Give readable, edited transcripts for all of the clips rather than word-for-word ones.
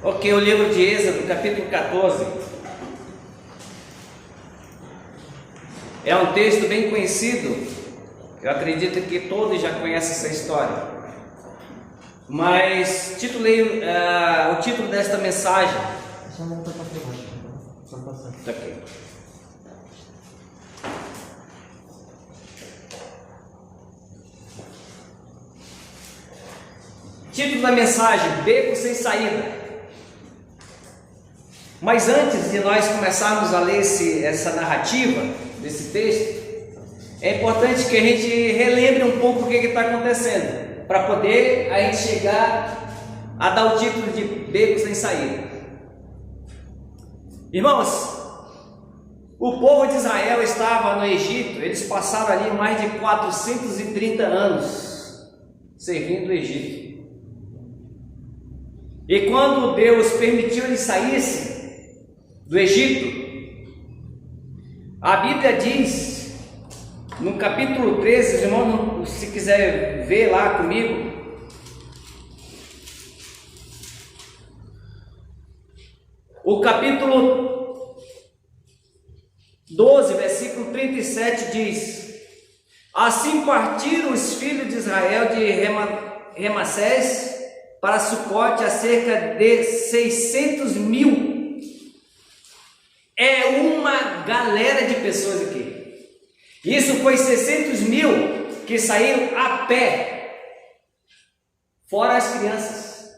Ok, o livro de Êxodo, capítulo 14. É um texto bem conhecido. Eu acredito que todos já conhecem essa história. Mas titulei o título desta mensagem. Só volta para baixo, só passar. Tá aqui. Título da mensagem: Beco sem saída. Mas antes de nós começarmos a ler essa narrativa desse texto, é importante que a gente relembre um pouco o que está acontecendo, para poder a gente chegar a dar o título de Beco sem saída. Irmãos, o povo de Israel estava no Egito. Eles passaram ali mais de 430 anos servindo o Egito. E quando Deus permitiu eles saíssem do Egito, a Bíblia diz, no capítulo 13, irmão, se quiser ver lá comigo, o capítulo 12, versículo 37 diz: Assim partiram os filhos de Israel de Ramassés para Sucote, a cerca de 600.000. É uma galera de pessoas aqui. Isso foi 600.000 que saíram a pé, fora as crianças.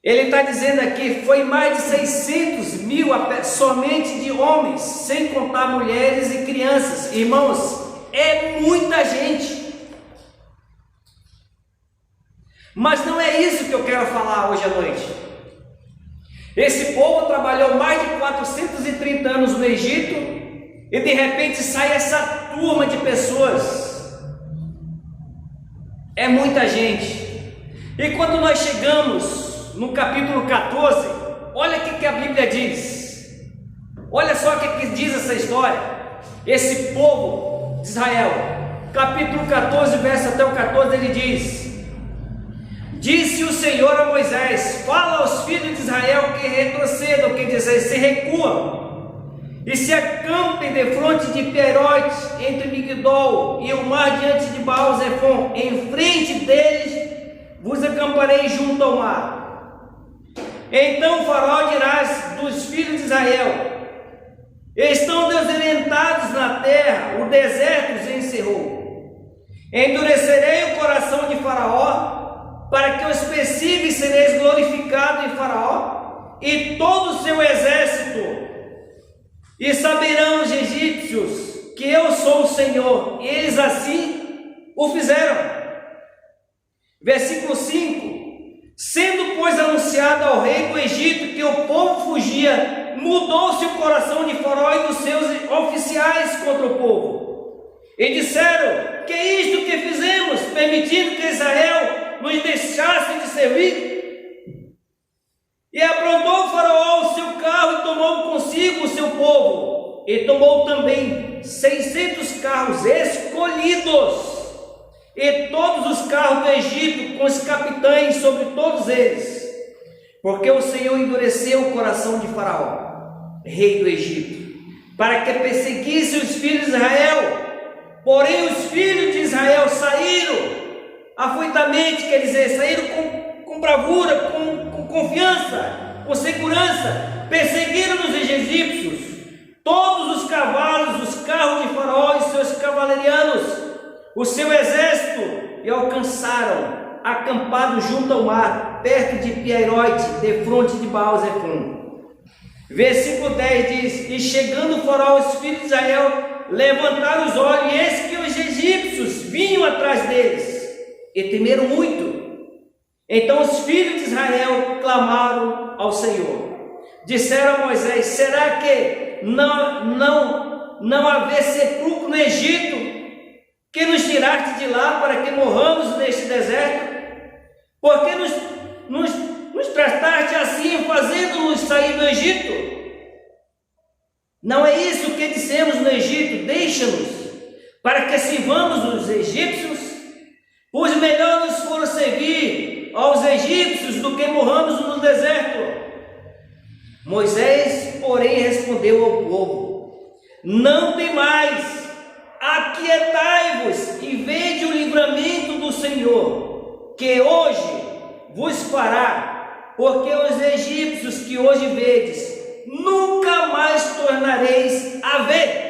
Ele está dizendo aqui, foi mais de 600.000 a pé, somente de homens, sem contar mulheres e crianças. Irmãos, é muita gente. Mas não é isso que eu quero falar hoje à noite. Esse povo trabalhou mais de 430 anos no Egito e de repente sai essa turma de pessoas. É muita gente. E quando nós chegamos no capítulo 14, olha o que a Bíblia diz. Olha só o que diz essa história. Esse povo de Israel, capítulo 14, verso até o 14, ele diz: Disse o Senhor a Moisés: Fala aos filhos de Israel que retrocedam, que dizer, se recuam, e se acampem defronte de Piarote, entre Migdol e o mar, diante de Baal-Zephon. Em frente deles vos acamparei junto ao mar. Então o faraó dirás dos filhos de Israel: Estão desorientados na terra, o deserto os encerrou. Endurecerei o coração de Faraó, para que os persigas sereis glorificado em Faraó e todo o seu exército, e saberão os egípcios que eu sou o Senhor. E eles assim o fizeram. Versículo 5: Sendo, pois, anunciado ao rei do Egito que o povo fugia, mudou-se o coração de Faraó e dos seus oficiais contra o povo, e disseram: Que é isto que fizemos, permitindo que Israel nos deixasse de servir? E aprontou o Faraó o seu carro e tomou consigo o seu povo, e tomou também 600 carros escolhidos, e todos os carros do Egito, com os capitães sobre todos eles, porque o Senhor endureceu o coração de Faraó, rei do Egito, para que perseguisse os filhos de Israel. Porém os filhos de Israel saíram afoitamente, quer dizer, saíram com bravura, com confiança, com segurança, perseguiram os egípcios, todos os cavalos, os carros de Faraó e seus cavalarianos, o seu exército, e alcançaram, acampado junto ao mar, perto de Piarote, defronte de Baal-Zephon. Versículo 10 diz: E chegando o Faraó, os filhos de Israel levantaram os olhos, e eis que os egípcios vinham atrás deles, e temeram muito. Então os filhos de Israel clamaram ao Senhor. Disseram a Moisés: Será que não haver sepulcro no Egito, que nos tiraste de lá para que morramos neste deserto? Por que nos trataste assim, fazendo-nos sair do Egito? Não é isso que dissemos no Egito: Deixa-nos, para que sirvamos os egípcios? Pois melhor nos for servir aos egípcios do que morramos no deserto. Moisés, porém, respondeu ao povo: não temais, aquietai-vos e vede o livramento do Senhor, que hoje vos fará, porque os egípcios que hoje vedes, nunca mais tornareis a ver.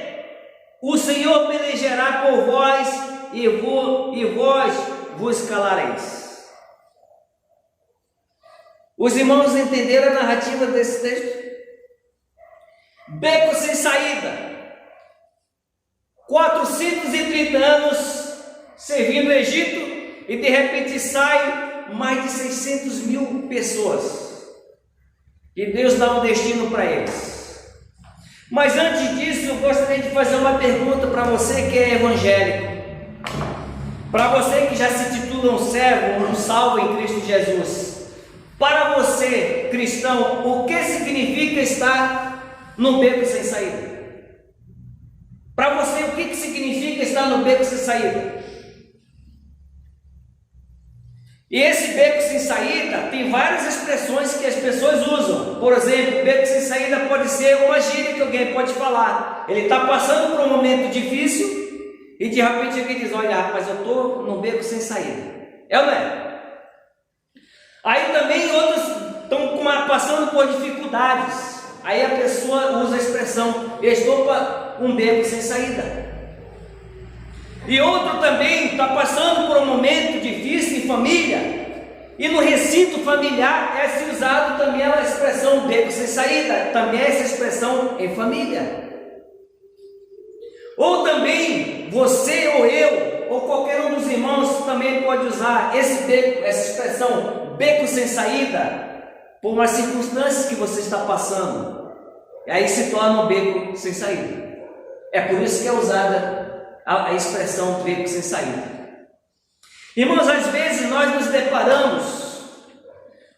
O Senhor pelejará por vós e vós vos calareis. Os irmãos entenderam a narrativa desse texto? Beco sem saída, 430 anos servindo o Egito, e de repente sai mais de 600 mil pessoas, e Deus dá um destino para eles. Mas antes disso, eu gostaria de fazer uma pergunta para você que é evangélico, para você que já se titula um servo, um salvo em Cristo Jesus. Para você, cristão, o que significa estar no beco sem saída? Para você, o que significa estar no beco sem saída? E esse beco sem saída tem várias expressões que as pessoas usam. Por exemplo, beco sem saída pode ser uma gíria que alguém pode falar. Ele está passando por um momento difícil e de repente alguém diz: olha, rapaz, eu estou num beco sem saída. É ou não é? Aí também outros estão passando por dificuldades. Aí a pessoa usa a expressão: eu estou para um beco sem saída. E outro também está passando por um momento difícil em família. E no recinto familiar é usado também a expressão beco sem saída. Também é essa expressão em família. Ou também você ou eu, ou qualquer um dos irmãos também pode usar esse beco, essa expressão beco sem saída, por umas circunstâncias que você está passando, e aí se torna um beco sem saída. É por isso que é usada a expressão beco sem saída. Irmãos, às vezes nós nos deparamos,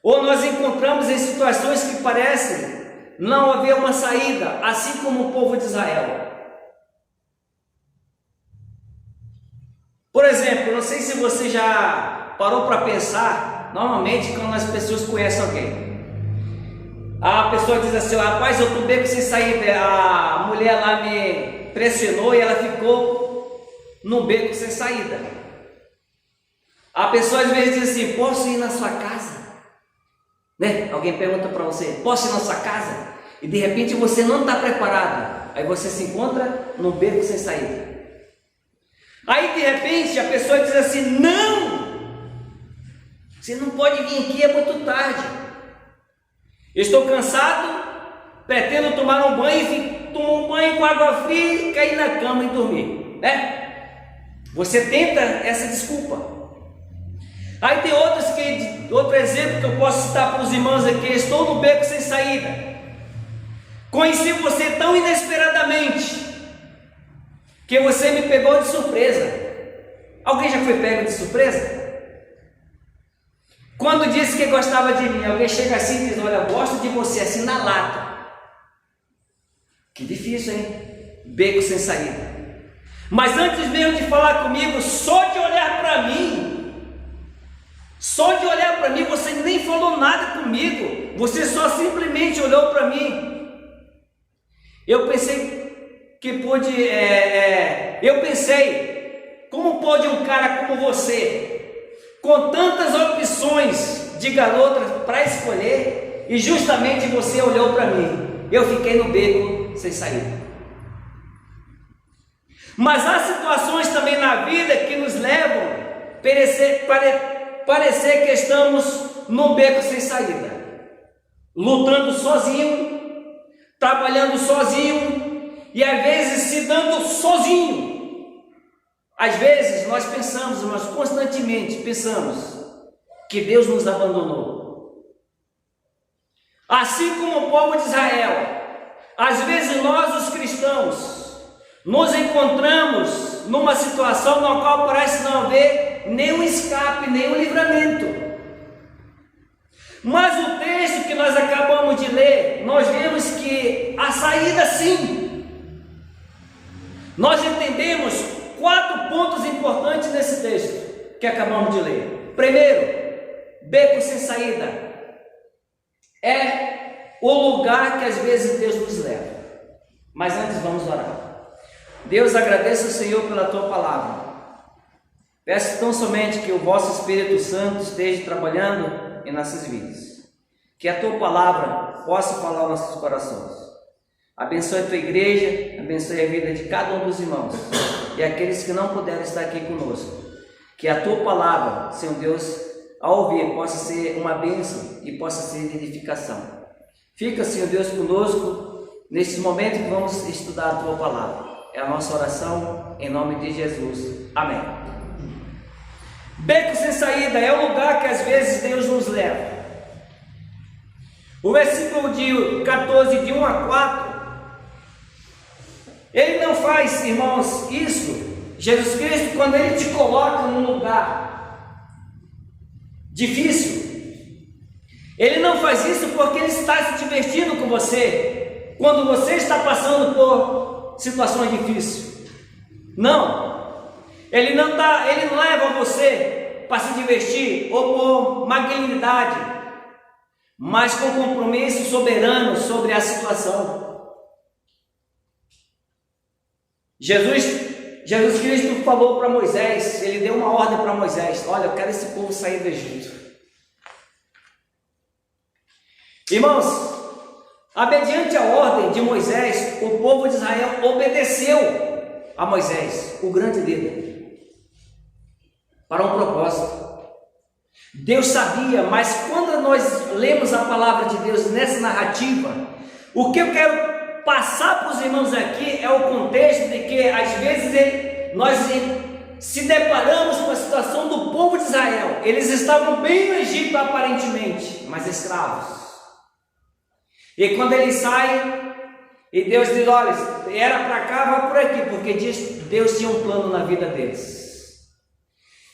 ou nós encontramos em situações que parecem não haver uma saída, assim como o povo de Israel. Por exemplo, não sei se você já parou para pensar. Normalmente, quando as pessoas conhecem alguém, a pessoa diz assim: rapaz, eu estou beco sem saída, a mulher lá me pressionou e ela ficou no beco sem saída. A pessoa às vezes diz assim: posso ir na sua casa? Né? Alguém pergunta para você: posso ir na sua casa? E de repente você não está preparado, aí você se encontra no beco sem saída. Aí de repente a pessoa diz assim: não! Você não pode vir aqui, é muito tarde. Eu estou cansado, pretendo tomar um banho, tomar um banho com água fria e cair na cama e dormir, né? Você tenta essa desculpa. Aí tem outro exemplo que eu posso citar para os irmãos aqui: estou no beco sem saída. Conheci você tão inesperadamente que você me pegou de surpresa. Alguém já foi pego de surpresa? Quando disse que gostava de mim, alguém chega assim e diz: olha, eu gosto de você, assim na lata. Que difícil, hein? Beco sem saída. Mas antes mesmo de falar comigo, só de olhar para mim, você nem falou nada comigo, você só simplesmente olhou para mim. Eu pensei, como pode um cara como você, com tantas opções de garotas para escolher, e justamente você olhou para mim? Eu fiquei no beco sem saída. Mas há situações também na vida que nos levam a parecer que estamos no beco sem saída, lutando sozinho, trabalhando sozinho e às vezes se dando sozinho. Às vezes nós pensamos, mas constantemente pensamos que Deus nos abandonou. Assim como o povo de Israel, às vezes nós, os cristãos, nos encontramos numa situação na qual parece não haver nenhum escape, nenhum livramento. Mas o texto que nós acabamos de ler, nós vemos que a saída sim. Nós entendemos 4 pontos importantes nesse texto que acabamos de ler. Primeiro, beco sem saída é o lugar que às vezes Deus nos leva. Mas antes vamos orar. Deus, agradeço ao Senhor pela tua palavra. Peço tão somente que o vosso Espírito Santo esteja trabalhando em nossas vidas, que a tua palavra possa falar aos nossos corações. Abençoe a tua igreja, abençoe a vida de cada um dos irmãos e aqueles que não puderam estar aqui conosco. Que a tua palavra, Senhor Deus, ao ouvir, possa ser uma bênção e possa ser de edificação. Fica, Senhor Deus, conosco neste momento que vamos estudar a tua palavra. É a nossa oração em nome de Jesus. Amém. Beco sem saída é o lugar que às vezes Deus nos leva. O versículo de 14, de 1 a 4, ele não faz, irmãos, isso. Jesus Cristo, quando ele te coloca num lugar difícil, ele não faz isso porque ele está se divertindo com você quando você está passando por situações difíceis. Não, ele não leva você para se divertir ou por magnanimidade, mas com compromisso soberano sobre a situação. Jesus Cristo falou para Moisés, ele deu uma ordem para Moisés: olha, eu quero esse povo sair do Egito. Irmãos, obediente à ordem de Moisés, o povo de Israel obedeceu a Moisés, o grande líder, para um propósito. Deus sabia, mas quando nós lemos a palavra de Deus nessa narrativa, o que eu quero passar para os irmãos aqui é o contexto de que às vezes nós se deparamos com a situação do povo de Israel. Eles estavam bem no Egito aparentemente, mas escravos. E quando eles saem, e Deus diz: olha, era para cá, vai por aqui, porque Deus tinha um plano na vida deles.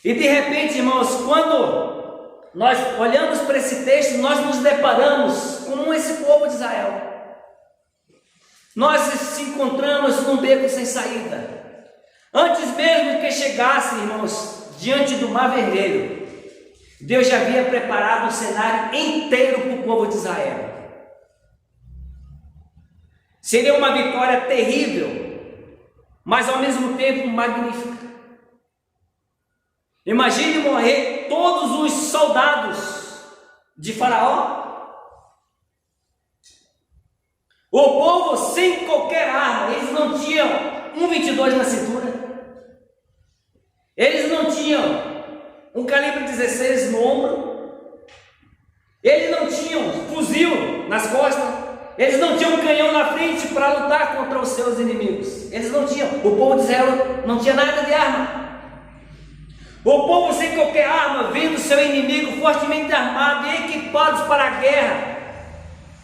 E de repente, irmãos, quando nós olhamos para esse texto, nós nos deparamos com esse povo de Israel. Nós se encontramos num beco sem saída. Antes mesmo que chegasse, irmãos, diante do Mar Vermelho, Deus já havia preparado o cenário inteiro para o povo de Israel. Seria uma vitória terrível, mas ao mesmo tempo magnífica. Imagine morrer todos os soldados de Faraó. O povo sem qualquer arma, eles não tinham 1,22 na cintura, eles não tinham um calibre 16 no ombro, eles não tinham fuzil nas costas, eles não tinham um canhão na frente para lutar contra os seus inimigos, eles não tinham, o povo de Israel não tinha nada de arma. O povo sem qualquer arma, vendo seu inimigo fortemente armado e equipados para a guerra,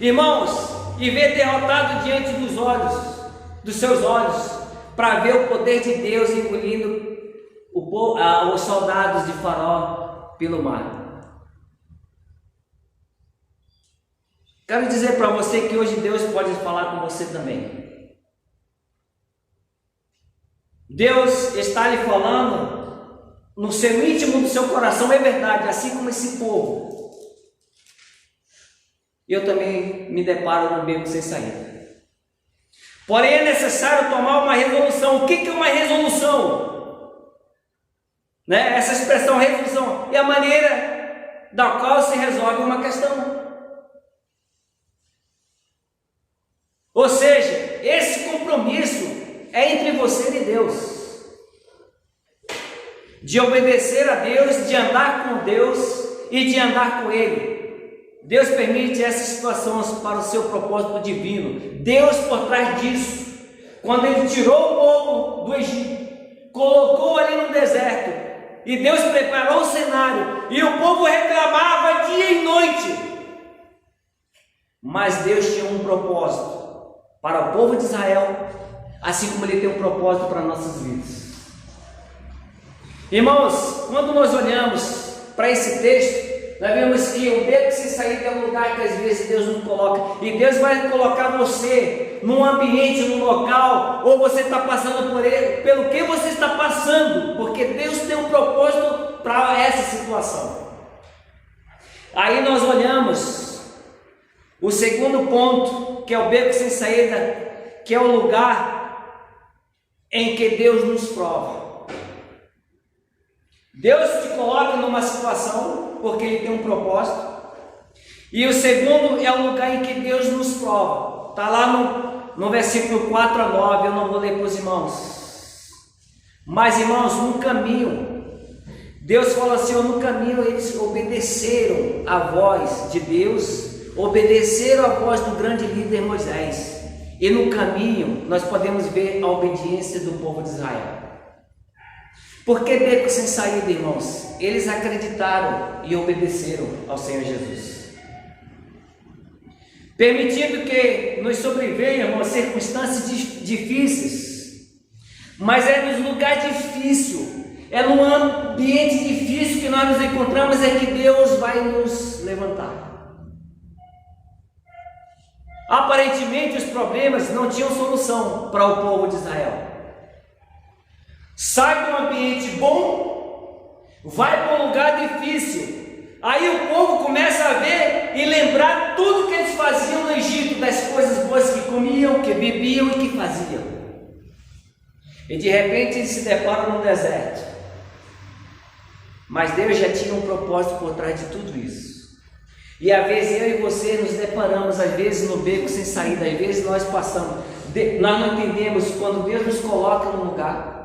irmãos, e ver derrotado diante dos olhos, dos seus olhos, para ver o poder de Deus engolindo os soldados de Faraó pelo mar. Quero dizer para você que hoje Deus pode falar com você também. Deus está lhe falando no seu íntimo do seu coração, é verdade, assim como esse povo. Eu também me deparo num beco sem saída. Porém é necessário tomar uma resolução. O que é uma resolução? Essa expressão resolução é a maneira da qual se resolve uma questão. Ou seja, esse compromisso é entre você e Deus. De obedecer a Deus, de andar com Deus e de andar com Ele. Deus permite essas situações para o seu propósito divino. Deus por trás disso, quando Ele tirou o povo do Egito, colocou ali no deserto, e Deus preparou o cenário, e o povo reclamava dia e noite, mas Deus tinha um propósito para o povo de Israel, assim como Ele tem um propósito para nossas vidas. Irmãos, quando nós olhamos para esse texto, nós vemos que o beco sem saída é um lugar que às vezes Deus nos coloca, e Deus vai colocar você num ambiente, num local, ou você está passando por ele, pelo que você está passando, porque Deus tem um propósito para essa situação. Aí nós olhamos o segundo ponto, que é o beco sem saída, que é o lugar em que Deus nos prova. Deus te coloca numa situação porque Ele tem um propósito. E o segundo é o lugar em que Deus nos prova. Está lá no versículo 4 a 9, eu não vou ler para os irmãos. Mas irmãos, no caminho, Deus falou assim, no caminho eles obedeceram a voz de Deus, obedeceram a voz do grande líder Moisés. E no caminho nós podemos ver a obediência do povo de Israel. Por que beco sem saída, irmãos? Eles acreditaram e obedeceram ao Senhor Jesus. Permitindo que nos sobrevenham, irmãos, circunstâncias difíceis. Mas é nos lugares difíceis, é num ambiente difícil que nós nos encontramos, é que Deus vai nos levantar. Aparentemente os problemas não tinham solução para o povo de Israel. Sai de um ambiente bom, vai para um lugar difícil. Aí o povo começa a ver e lembrar tudo que eles faziam no Egito, das coisas boas que comiam, que bebiam e que faziam. E de repente eles se deparam no deserto. Mas Deus já tinha um propósito por trás de tudo isso. E às vezes eu e você nos deparamos, às vezes no beco sem saída, às vezes nós passamos, nós não entendemos quando Deus nos coloca num lugar.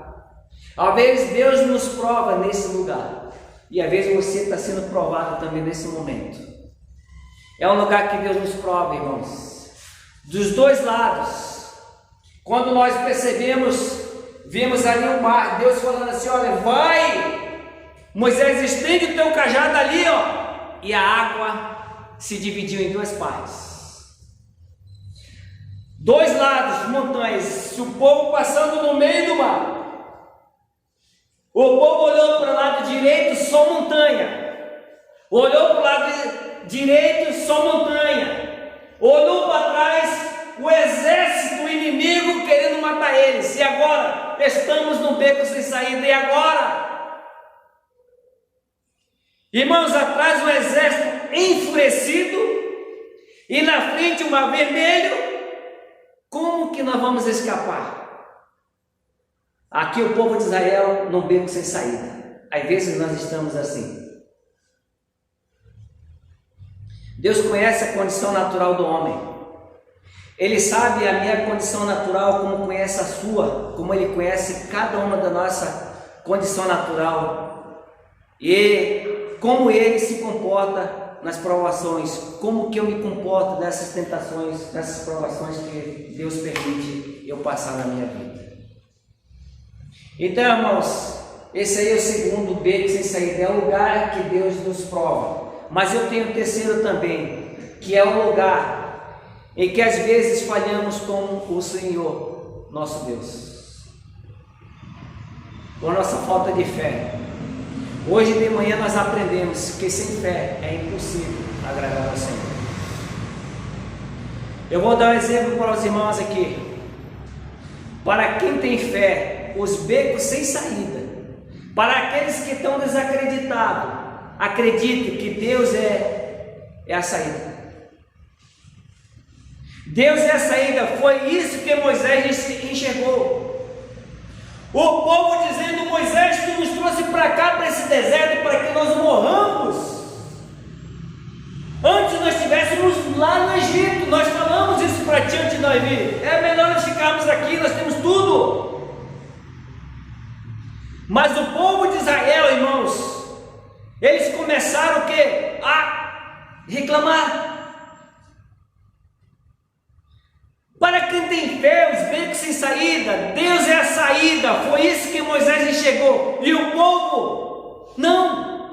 Às vezes Deus nos prova nesse lugar. E às vezes você está sendo provado também nesse momento. É um lugar que Deus nos prova, irmãos. Dos dois lados. Quando nós percebemos, vimos ali o mar, Deus falando assim, olha, vai, Moisés, estende o teu cajado ali, ó. E a água se dividiu em duas partes. Dois lados, montanhas, o povo passando no meio do mar. O povo olhou para o lado direito, só montanha. Olhou para o lado direito, só montanha. Olhou para trás, o exército inimigo querendo matar eles. E agora? Estamos num beco sem saída. E agora? Irmãos, atrás o exército enfurecido. E na frente o mar vermelho. Como que nós vamos escapar? Aqui o povo de Israel num beco sem saída. Às vezes nós estamos assim. Deus conhece a condição natural do homem. Ele sabe a minha condição natural como conhece a sua, como Ele conhece cada uma da nossa condição natural. E como Ele se comporta nas provações, como que eu me comporto nessas tentações, nessas provações que Deus permite eu passar na minha vida. Então, irmãos, esse aí é o segundo beco sem saída, é o lugar que Deus nos prova. Mas eu tenho o terceiro também, que é o lugar em que às vezes falhamos com o Senhor, nosso Deus, com a nossa falta de fé. Hoje de manhã nós aprendemos que sem fé é impossível agradar ao Senhor. Eu vou dar um exemplo para os irmãos aqui. Para quem tem fé, os becos sem saída. Para aqueles que estão desacreditados, acreditem que Deus é a saída. Deus é a saída. Foi isso que Moisés enxergou. O povo dizendo, Moisés, tu nos trouxe para cá, para esse deserto, para que nós morramos. Antes nós estivéssemos lá no Egito. Nós falamos isso para ti antes de nós vir. É melhor nós ficarmos aqui, nós temos tudo. Mas o povo de Israel, irmãos, eles começaram o quê? A reclamar. Para quem tem fé, os becos sem saída, Deus é a saída. Foi isso que Moisés enxergou. E o povo, não.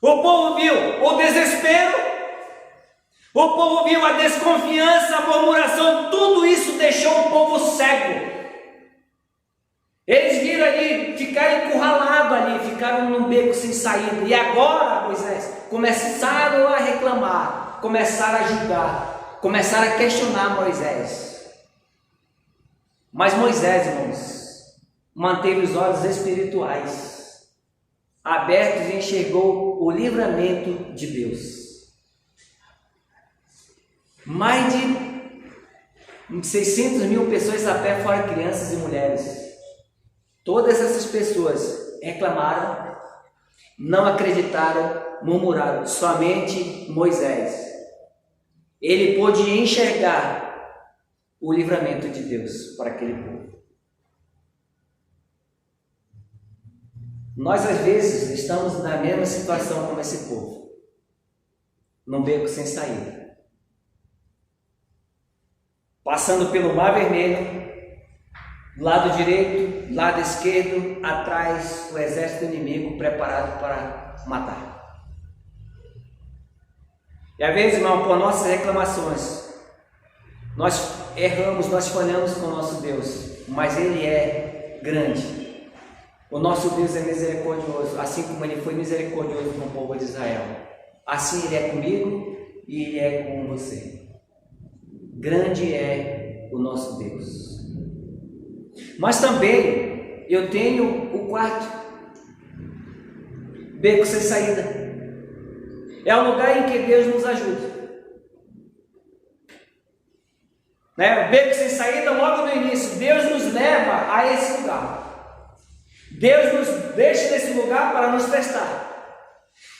O povo viu o desespero, o povo viu a desconfiança, a murmuração. Tudo isso deixou o povo cego. Eles viram ali, ficaram encurralados ali, ficaram num beco sem saída. E agora, Moisés, começaram a reclamar, começaram a julgar, começaram a questionar Moisés. Mas Moisés, irmãos, manteve os olhos espirituais abertos e enxergou o livramento de Deus. Mais de 600 mil pessoas a pé, fora crianças e mulheres. Todas essas pessoas reclamaram, não acreditaram, murmuraram. Somente Moisés, ele pôde enxergar o livramento de Deus para aquele povo. Nós às vezes estamos na mesma situação como esse povo, num beco sem saída, passando pelo Mar Vermelho, lado direito, lado esquerdo, atrás o exército inimigo preparado para matar. E às vezes, irmão, por nossas reclamações, nós erramos, nós falhamos com o nosso Deus, mas Ele é grande. O nosso Deus é misericordioso, assim como Ele foi misericordioso com o povo de Israel. Assim Ele é comigo e Ele é com você. Grande é o nosso Deus. Mas também eu tenho o quarto beco sem saída. É o lugar em que Deus nos ajuda. O beco sem saída, logo no início, Deus nos leva a esse lugar. Deus nos deixa nesse lugar para nos testar.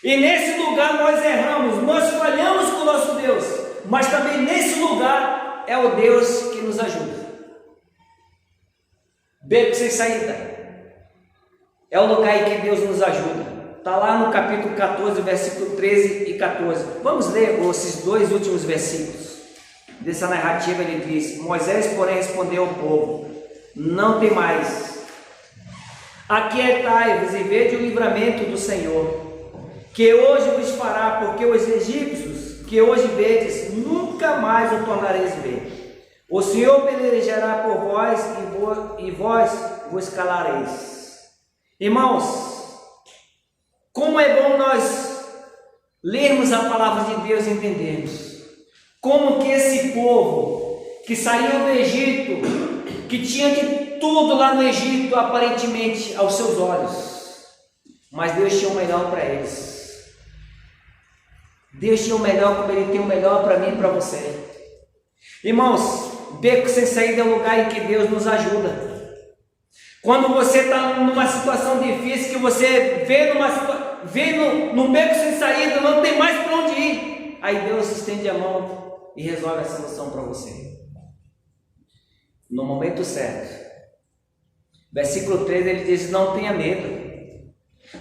E nesse lugar nós erramos, nós falhamos com o nosso Deus, mas também nesse lugar é o Deus que nos ajuda. Beco sem saída é o lugar em que Deus nos ajuda. Está lá no capítulo 14, versículo 13 e 14. Vamos ler esses dois últimos versículos dessa narrativa. Ele diz: Moisés, porém, respondeu ao povo: não temais, aquietai-vos e vede o livramento do Senhor, que hoje vos fará, porque os egípcios que hoje vedes, nunca mais o tornareis ver. O Senhor pelejará por vós e vós vos calareis. Irmãos, como é bom nós lermos a palavra de Deus e entendermos como que esse povo que saiu do Egito, que tinha de tudo lá no Egito, aparentemente aos seus olhos, mas Deus tinha o melhor para eles. Deus tinha o melhor, como Ele tem o melhor para mim e para você. Irmãos, beco sem saída é o lugar em que Deus nos ajuda. Quando você está numa situação difícil, que você vê num beco sem saída, não tem mais para onde ir, aí Deus estende a mão e resolve a solução para você, no momento certo. Versículo 13, ele diz: não tenha medo.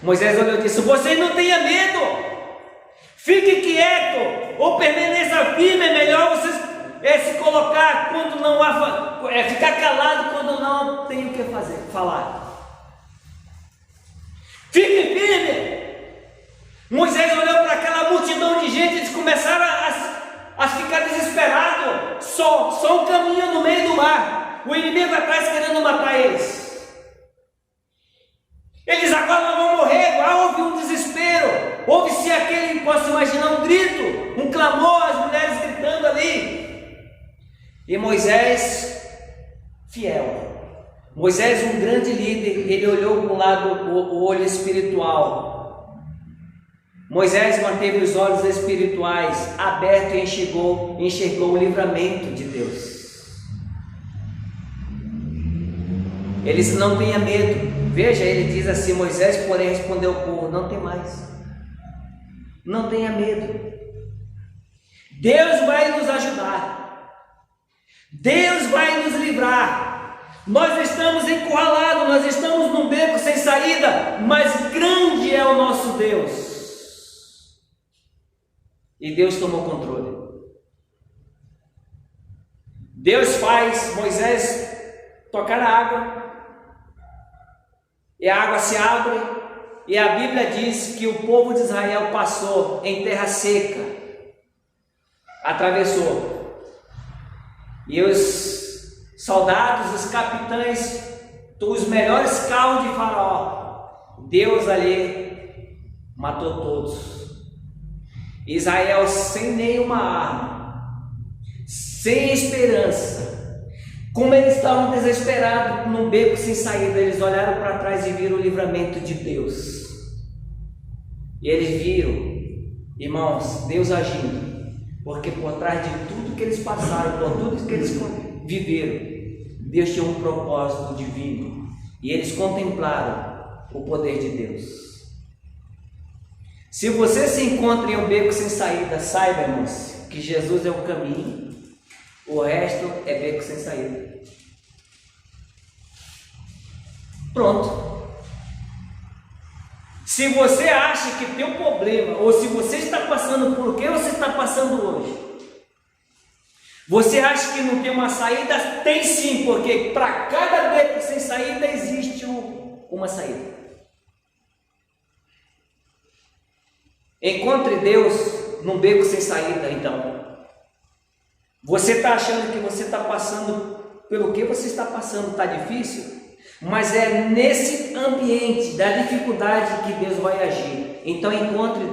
Moisés olhou e disse: você não tenha medo, fique quieto, ou permaneça firme. É melhor você se colocar quando não há, ficar calado quando não tem o que falar. Fique firme. Moisés olhou para aquela multidão de gente, eles começaram a ficar desesperados. Só um caminho no meio do mar, o inimigo atrás querendo matar eles. Eles agora não vão morrer. Houve um desespero, houve-se aquele, posso imaginar, um grito, um clamor, as mulheres gritando ali. E Moisés, fiel, Moisés, um grande líder, ele olhou para um lado o olho espiritual. Moisés manteve os olhos espirituais abertos e enxergou o livramento de Deus. Eles: não tenha medo. Veja, ele diz assim: Moisés, porém, respondeu ao povo: não tem mais, não tenha medo. Deus vai nos ajudar. Deus vai nos livrar. Nós estamos encurralados, nós estamos num beco sem saída, mas grande é o nosso Deus. E Deus tomou controle. Deus faz Moisés tocar a água, e a água se abre, e a Bíblia diz que o povo de Israel passou em terra seca, atravessou. E os soldados, os capitães, os melhores carros de Faraó, Deus ali matou todos. Israel sem nenhuma arma, sem esperança, como eles estavam desesperados num beco sem saída, eles olharam para trás e viram o livramento de Deus. E eles viram, irmãos, Deus agindo. Porque por trás de tudo que eles passaram, por tudo que eles viveram, Deus tinha um propósito divino. E eles contemplaram o poder de Deus. Se você se encontra em um beco sem saída, saiba, irmãos, que Jesus é o caminho. O resto é beco sem saída. Pronto. Se você acha que tem um problema, ou se você está passando por o que você está passando hoje, você acha que não tem uma saída? Tem sim, porque para cada beco sem saída existe uma saída. Encontre Deus num beco sem saída, então. Você está achando que você está passando pelo que você está passando, está difícil? Mas é nesse ambiente da dificuldade que Deus vai agir. Então encontre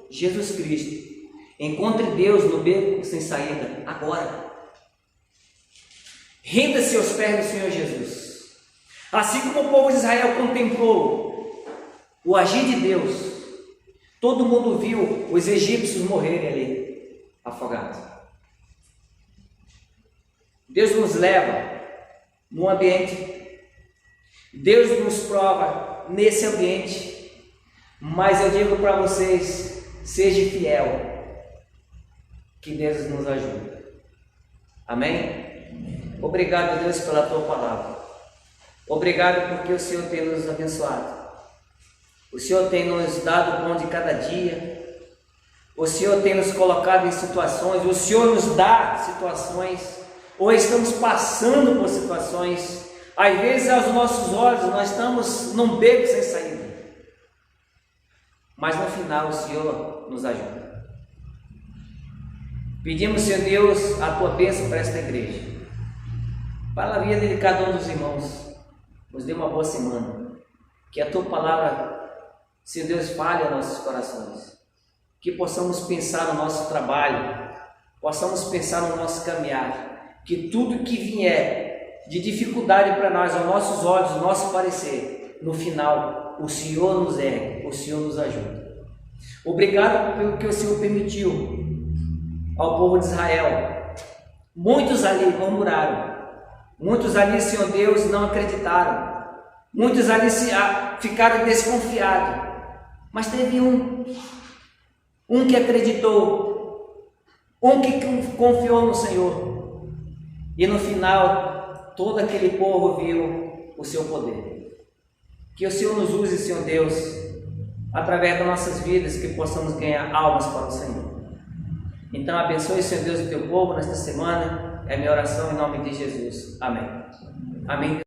Jesus Cristo. Encontre Deus no beco sem saída agora. Renda-se aos pés do Senhor Jesus. Assim como o povo de Israel contemplou o agir de Deus, todo mundo viu os egípcios morrerem ali, afogados. Deus nos leva no ambiente. Deus nos prova nesse ambiente, mas eu digo para vocês, seja fiel, que Deus nos ajude. Amém? Obrigado, Deus, pela tua palavra. Obrigado porque o Senhor tem nos abençoado. O Senhor tem nos dado o pão de cada dia. O Senhor tem nos colocado em situações. O Senhor nos dá situações, ou estamos passando por situações. Às vezes, aos nossos olhos, nós estamos num beco sem saída. Mas no final, o Senhor nos ajuda. Pedimos, Senhor Deus, a tua bênção para esta igreja. Fala a vida de cada um dos irmãos. Nos dê uma boa semana. Que a tua palavra, Senhor Deus, fale aos nossos corações. Que possamos pensar no nosso trabalho. Possamos pensar no nosso caminhar. Que tudo que vier de dificuldade para nós, aos nossos olhos, ao nosso parecer, no final, o Senhor nos ergue, o Senhor nos ajuda. Obrigado pelo que o Senhor permitiu ao povo de Israel. Muitos ali murmuraram, muitos ali, Senhor Deus, não acreditaram, muitos ali ficaram desconfiados, mas teve um que acreditou, um que confiou no Senhor, e no final, todo aquele povo viu o seu poder. Que o Senhor nos use, Senhor Deus, através das nossas vidas, que possamos ganhar almas para o Senhor. Então abençoe, Senhor Deus, o teu povo nesta semana. É a minha oração em nome de Jesus. Amém. Amém.